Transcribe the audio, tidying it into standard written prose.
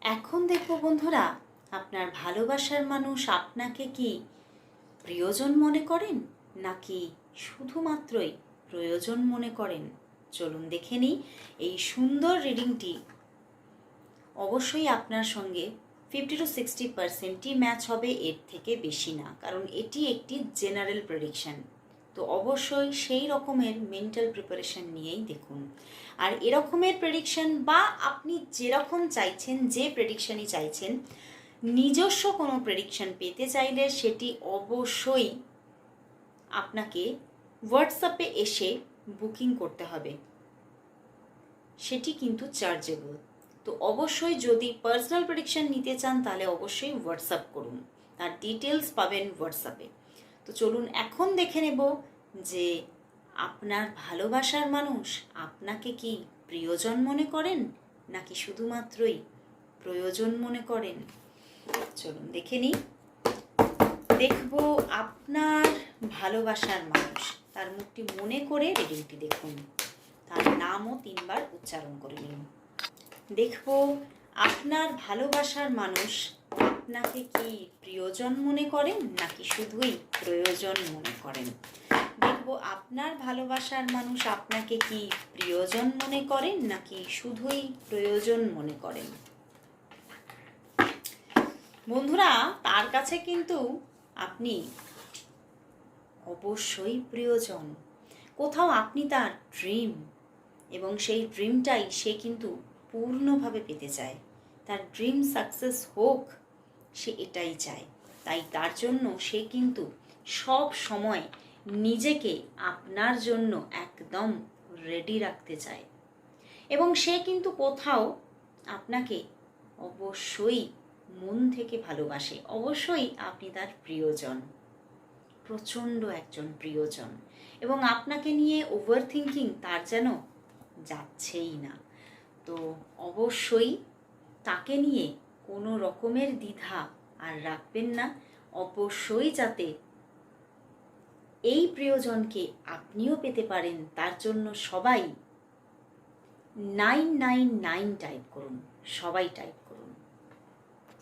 এখন দেখো বন্ধুরা, আপনার ভালোবাসার মানুষ আপনাকে কি প্রিয়জন মনে করেন নাকি শুধুমাত্রই প্রয়োজন মনে করেন? চলুন দেখে নিই এই সুন্দর রিডিংটি। অবশ্যই আপনার সঙ্গে 50-60%ই ম্যাচ হবে, এর থেকে বেশি না, কারণ এটি একটি জেনারেল প্রেডিকশন। তো অবশ্যই সেই রকমের মেন্টাল প্রিপারেশন নিয়েই দেখুন। আর এরকমের প্রেডিকশন বা আপনি যেরকম চাইছেন, যে প্রেডিকশনই চাইছেন, নিজস্ব কোনো প্রেডিকশন পেতে চাইলে সেটি অবশ্যই আপনাকে হোয়াটসঅ্যাপে এসে বুকিং করতে হবে, সেটি কিন্তু চার্জেবল। তো অবশ্যই যদি পার্সোনাল প্রেডিকশন নিতে চান তাহলে অবশ্যই হোয়াটসঅ্যাপ করুন, তার ডিটেলস পাবেন হোয়াটসঅ্যাপে। তো চলুন এখন দেখে নেব যে আপনার ভালোবাসার মানুষ আপনাকে কি প্রিয়জন মনে করেন নাকি শুধুমাত্রই প্রয়োজন মনে করেন। চলুন দেখে নিই। দেখব আপনার ভালোবাসার মানুষ, তার মুখটি মনে করে রিডিংটি দেখুন, তার নামও 3 বার উচ্চারণ করে নিন। দেখব আপনার ভালোবাসার মানুষ আপনাকে কি প্রিয়জন মনে করেন নাকি শুধুই প্রয়োজন মনে করেন। দেখব আপনার ভালোবাসার মানুষ আপনাকে কি প্রিয়জন মনে করেন নাকি শুধুই প্রয়োজন মনে করেন। বন্ধুরা, তার কাছে কিন্তু আপনি অবশ্যই প্রিয়জন। কোথাও আপনি তার ড্রিম, এবং সেই ড্রিমটাই সে কিন্তু পূর্ণভাবে পেতে চায়। তার ড্রিম সাকসেস হোক, সে এটাই চায়। তাই তার জন্য সে কিন্তু সব সময় নিজেকে আপনার জন্য একদম রেডি রাখতে চায়, এবং সে কিন্তু কোথাও আপনাকে অবশ্যই মন থেকে ভালোবাসে। অবশ্যই আপনি তার প্রিয়জন, প্রচণ্ড একজন প্রিয়জন, এবং আপনাকে নিয়ে ওভার থিঙ্কিং তার যেন যাচ্ছেই না। তো অবশ্যই তাকে নিয়ে কোনো রকমের দ্বিধা আর রাখবেন না। অবশ্যই যাতে এই প্রিয়জনকে আপনিও পেতে পারেন, তার জন্য সবাই 999 টাইপ করুন, সবাই টাইপ